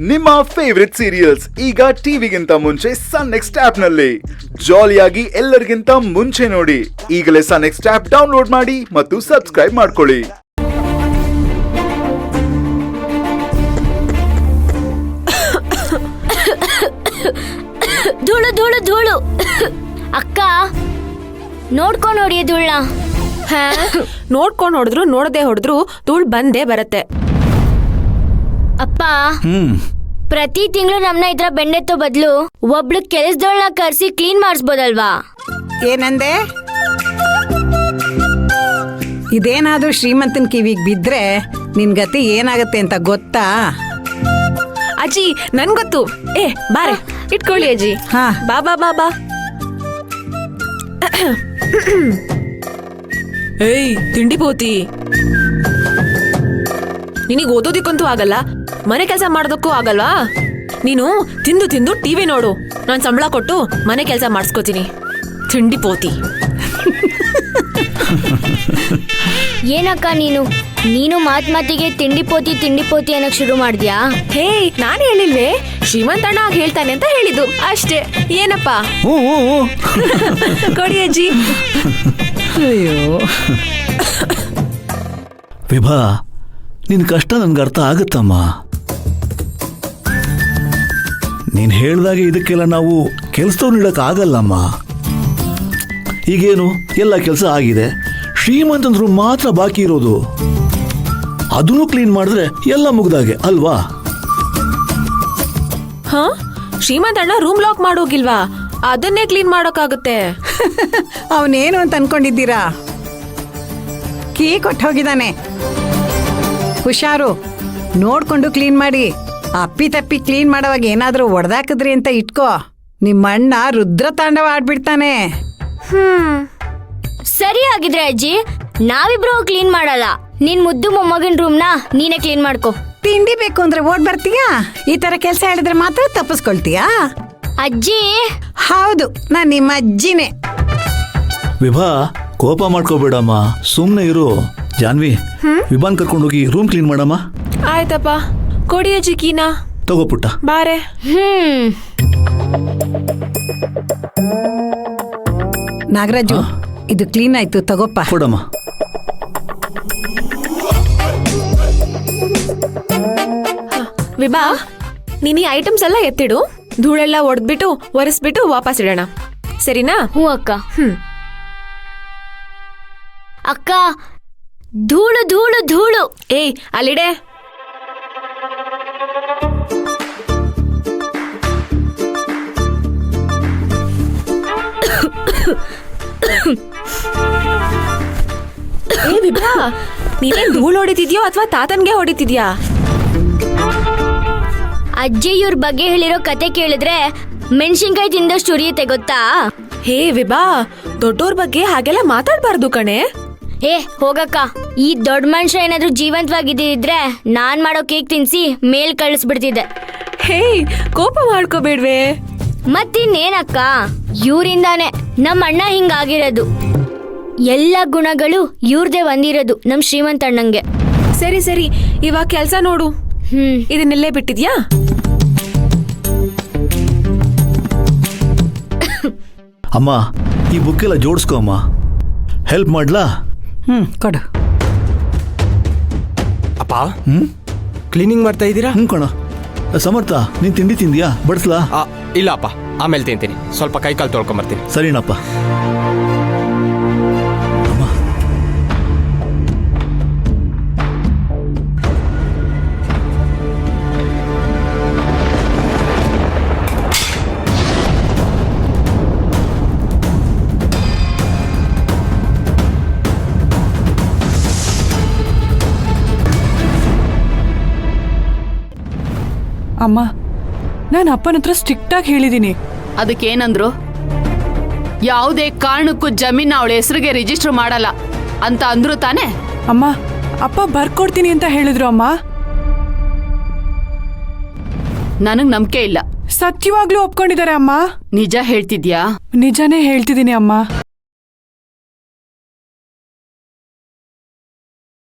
ನಿಮ್ಮ favourite serials ಈಗ ಟಿವಿಗಿಂತ ಮುಂಚೆ ಸನ್ ನೆಕ್ಸ್ಟ್ ಆಪ್ ನಲ್ಲಿ ಜಾಲಿಯಾಗಿ ಎಲ್ಲರಿಗಿಂತ ಮುಂಚೆ ನೋಡಿ. ಈಗಲೇ ಸನ್ ನೆಕ್ಸ್ಟ್ ಆಪ್ ಡೌನ್ಲೋಡ್ ಮಾಡಿ ಮತ್ತು ಸಬ್ಸ್ಕ್ರೈಬ್ ಮಾಡ್ಕೊಳ್ಳಿ. ಧೂಳು ಧೂಳು ಧೂಳು. ಅಕ್ಕ ನೋಡ್ಕೊಂಡು ಹೊಡಿಯ ಧೂಳ್ನ. ನೋಡ್ಕೊಂಡು ಹೊಡೆದ್ರು ನೋಡದೆ ಹೊಡೆದ್ರು ಧೂಳ್ ಬಂದೇ ಬರತ್ತೆ. ಅಪ್ಪ ಪ್ರತಿ ತಿಂಗಳು ನಮ್ನ ಇದ್ರ ಬೆಣ್ಣೆತ್ತೋ ಬದಲು ಒಬ್ಳು ಕೆಲಸದೊಳನ ಕರ್ಸಿ ಕ್ಲೀನ್ ಮಾಡಿಸ್ಬೋದಲ್ವಾ? ಏನಂದೆ? ಇದೇನಾದ್ರೂ ಶ್ರೀಮಂತನ್ ಕಿವಿಗ್ ಬಿದ್ರೆ ನಿನ್ ಗತಿ ಏನಾಗತ್ತೆ ಅಂತ ಗೊತ್ತಾ? ಅಜ್ಜಿ ನನ್ ಗೊತ್ತು. ಬಾರೆ ಇಟ್ಕೊಳ್ಳಿ ಅಜ್ಜಿ. ಹಾ ಬಾ ಬಾ ಬಾ ಬಾ. ಏಯ್ ತಿಂಡಿ ಪೋತಿ, ನಿನಗೆ ಓದೋದಿಕ್ಕಂತೂ ಆಗಲ್ಲ, ಮನೆ ಕೆಲಸ ಮಾಡೋದಕ್ಕೂ ಆಗಲ್ವಾ? ನೀನು ತಿಂದು ತಿಂದು ಟಿವಿ ನೋಡು, ನಾನು ಸಂಬಳ ಕೊಟ್ಟು ಮನೆ ಕೆಲಸ ಮಾಡಿಸ್ಕೋತೀನಿ. ತಿಂಡಿ ಪೋತಿ. ಏನಕ್ಕ ನೀನು ಮಾತಿಗೆ ತಿಂಡಿ ಪೋತಿ ಅನ್ನಕ್ ಶುರು ಮಾಡಿದ್ಯಾ? ಹೇ ನಾನು ಹೇಳಿಲ್ವೇ, ಶ್ರೀಮಂತಣ್ಣ ಹೇಳ್ತಾನೆ ಅಂತ ಹೇಳಿದ್ದು ಅಷ್ಟೇ. ಏನಪ್ಪ? ಕೊಡಿ ಅಜ್ಜಿ. ಅಯ್ಯೋ ವಿಭಾ, ನಿನ್ ಕಷ್ಟ ನನ್ಗೆ ಅರ್ಥ ಆಗುತ್ತಮ್ಮ. ನೀನ್ ಹೇಳ್ದಾಗೆ ಇದಕ್ಕೆಲ್ಲ ನಾವು ಕೆಲಸದವ್ರು ನೀಡಕ್ ಆಗಲ್ಲಮ್ಮ. ಈಗೇನು ಎಲ್ಲ ಕೆಲಸ ಆಗಿದೆ, ಶ್ರೀಮಂತಂದ್ರು ಮಾತ್ರ ಬಾಕಿ ಇರೋದು. ಅದನ್ನು ಕ್ಲೀನ್ ಮಾಡಿದ್ರೆ ಎಲ್ಲ ಮುಗ್ದಾಗೆ ಅಲ್ವಾ? ಹಾ, ಶ್ರೀಮಂತಣ್ಣ ರೂಮ್ ಲಾಕ್ ಮಾಡೋಗಿಲ್ವಾ? ಅದನ್ನೇ ಕ್ಲೀನ್ ಮಾಡೋಕ್ಕಾಗುತ್ತೆ. ಅವನೇನು ಅಂತ ಅನ್ಕೊಂಡಿದ್ದೀರಾ? ಕೀ ಕೊಟ್ಟು ಹೋಗಿದ್ದಾನೆ. ಹುಷಾರು, ನೋಡ್ಕೊಂಡು ಕ್ಲೀನ್ ಮಾಡಿ. ಅಪ್ಪಿ ತಪ್ಪಿ ಕ್ಲೀನ್ ಮಾಡೋವಾಗ ಏನಾದ್ರೂ ಒಡೆದಾಕಿದ್ರಿ ಅಂತ ಇಟ್ಕೋ, ನಿಮ್ಮ ಅಣ್ಣ ರುದ್ರ ತಾಂಡವ ಆಡ್ಬಿಡ್ತಾನೆ. ಸರಿ ಆಗಿದ್ರೆ ಅಜ್ಜಿ, ನಾವಿಬ್ರು ಕ್ಲೀನ್ ಮಾಡಲ್ಲ. ನಿನ್ ಮುದ್ದು ಮೊಮ್ಮಗನ್ ರೂಮ್ನ ನೀನೇ ಕ್ಲೀನ್ ಮಾಡ್ಕೊ. ತಿಂಡಿ ಬೇಕು ಅಂದ್ರೆ ಓಡ್ ಬರ್ತೀಯಾ? ಈ ತರ ಕೆಲಸ ಹೇಳಿದ್ರೆ ಮಾತ್ರ ತಪ್ಪಿಸ್ಕೊಳ್ತೀಯಾ? ಅಜ್ಜಿ ಹೌದು, ನಾನ್ ನಿಮ್ಮ ಅಜ್ಜಿನೇ. ವಿಭಾ, ಕೋಪ ಮಾಡ್ಕೋಬೇಡಮ್ಮ, ಸುಮ್ನೆ ಇರು. ಜಾನ್ವಿ, ವಿಭಾನ್ ಕರ್ಕೊಂಡೋಗಿ ರೂಮ್ ಕ್ಲೀನ್ ಮಾಡಮ್ಮ. ಆಯ್ತಪ್ಪ, ಕೊಡಿ ಅಜ್ಜಿ ಕೀನಾ. ತಗೋ ಪುಟ್ಟ. ಬಾರೆ. ನಾಗರಾಜು, ಇದು ಕ್ಲೀನ್ ಆಯ್ತು, ತಗೋಪ್ಪ. ಕೊಡಮ್ಮ. ವಿಭಾ, ನೀನ್ ಈ ಐಟಮ್ಸ್ ಎಲ್ಲ ಎತ್ತಿಡು, ಧೂಳೆಲ್ಲ ಒಡೆದ್ಬಿಟ್ಟು ಒರೆಸ್ಬಿಟ್ಟು ವಾಪಸ್ ಇಡೋಣ, ಸರಿನಾ? ಹ್ಞೂ ಅಕ್ಕ. ಅಕ್ಕ ಧೂಳು ಧೂಳು ಧೂಳು. ಏಯ್ ಅಲ್ಲಿಡೆ. ಏ ವಿಭಾ, ನೀನೇನ್ ಧೂಳು ಹೊಡಿತಿದ್ಯೋ ಅಥವಾ ತಾತನ್ಗೆ ಹೊಡಿತಿದ್ಯಾ? ಅಜ್ಜಿ ಇವ್ರ ಬಗ್ಗೆ ಹೇಳಿರೋ ಕತೆ ಕೇಳಿದ್ರೆ ಮೆಣಸಿನ್ಕಾಯಿ ತಿಂದಷ್ಟು ಉರಿಯುತ್ತೆ ಗೊತ್ತಾ? ಹೇ ವಿಭಾ, ದೊಡ್ಡೋರ್ ಬಗ್ಗೆ ಹಾಗೆಲ್ಲ ಮಾತಾಡ್ಬಾರ್ದು ಕಣೆ. ಹೋಗಕ್ಕ. ಈ ದೊಡ್ಡ ಮನುಷ್ಯ ಏನಾದ್ರೂ ಜೀವಂತವಾಗಿದ್ದಿದ್ರೆ ನಾನ್ ಮಾಡೋ ಕೇಕ್ ತಿನ್ಸಿ ಮೇಲ್ ಕಳಿಸ್ಬಿಡ್ತಿದ್ದೆ. ಹೇ, ಕೋಪ ಮಾಡ್ಕೋಬೇಡ್ವೆ. ಮತ್ತಿನ್ನೇನಕ್ಕ, ಇವ್ರಿಂದಾನೆ ನಮ್ಮ ಅಣ್ಣ ಹಿಂಗಾಗಿರೋದು. ಎಲ್ಲ ಗುಣಗಳು ಇವ್ರದೇ ಒಂದಿರೋದು ನಮ್ ಶ್ರೀಮಂತಣ್ಣಂಗೆ. ಸರಿ ಸರಿ, ಇವಾಗ ಕೆಲ್ಸ ನೋಡು. ಇದನ್ನೆಲ್ಲೇ ಬಿಟ್ಟಿದ್ಯಾ? ಅಮ್ಮ, ಈ ಬುಕ್ ಎಲ್ಲ ಜೋಡಿಸ್ಕೊ ಅಮ್ಮ. ಹೆಲ್ಪ್ ಮಾಡ್ಲಾ? ಕೊಡು. ಅಪ್ಪ, ಕ್ಲೀನಿಂಗ್ ಮಾಡ್ತಾ ಇದ್ದೀರಾ? ಕಣ. ಸಮರ್ಥ, ನೀನ್ ತಿಂಡಿ ತಿಂದ್ಯಾ? ಬಡಿಸ್ಲಾ? ಇಲ್ಲ ಅಪ್ಪ, ಆಮೇಲೆ ತಿಂತೀನಿ. ಸ್ವಲ್ಪ ಕೈ ಕಾಲು ತೊಳ್ಕೊಂಬರ್ತೀನಿ. ಸರಿನಪ್ಪ. ಅಮ್ಮ, ನಾನು ಅಪ್ಪನ ಹತ್ರ ಸ್ಟ್ರಿಕ್ಟ್ ಆಗಿ ಹೇಳಿದೀನಿ. ಅದಕ್ಕೇನಂದ್ರು? ಯಾವುದೇ ಕಾರಣಕ್ಕೂ ಜಮೀನ್ ಅವಳ ಹೆಸರಿಗೆ ರಿಜಿಸ್ಟರ್ ಮಾಡಲ್ಲ ಅಂತ ಅಂದ್ರು ತಾನೆ? ಅಮ್ಮ, ಅಪ್ಪ ಬರ್ಕೊಡ್ತೀನಿ ಅಂತ ಹೇಳಿದ್ರು ಅಮ್ಮ. ನನಗ್ ನಂಬಿಕೆ ಇಲ್ಲ. ಸತ್ಯವಾಗ್ಲೂ ಒಪ್ಕೊಂಡಿದ್ದಾರೆ ಅಮ್ಮ. ನಿಜ ಹೇಳ್ತಿದ್ಯಾ? ನಿಜಾನೇ ಹೇಳ್ತಿದ್ದೀನಿ ಅಮ್ಮ.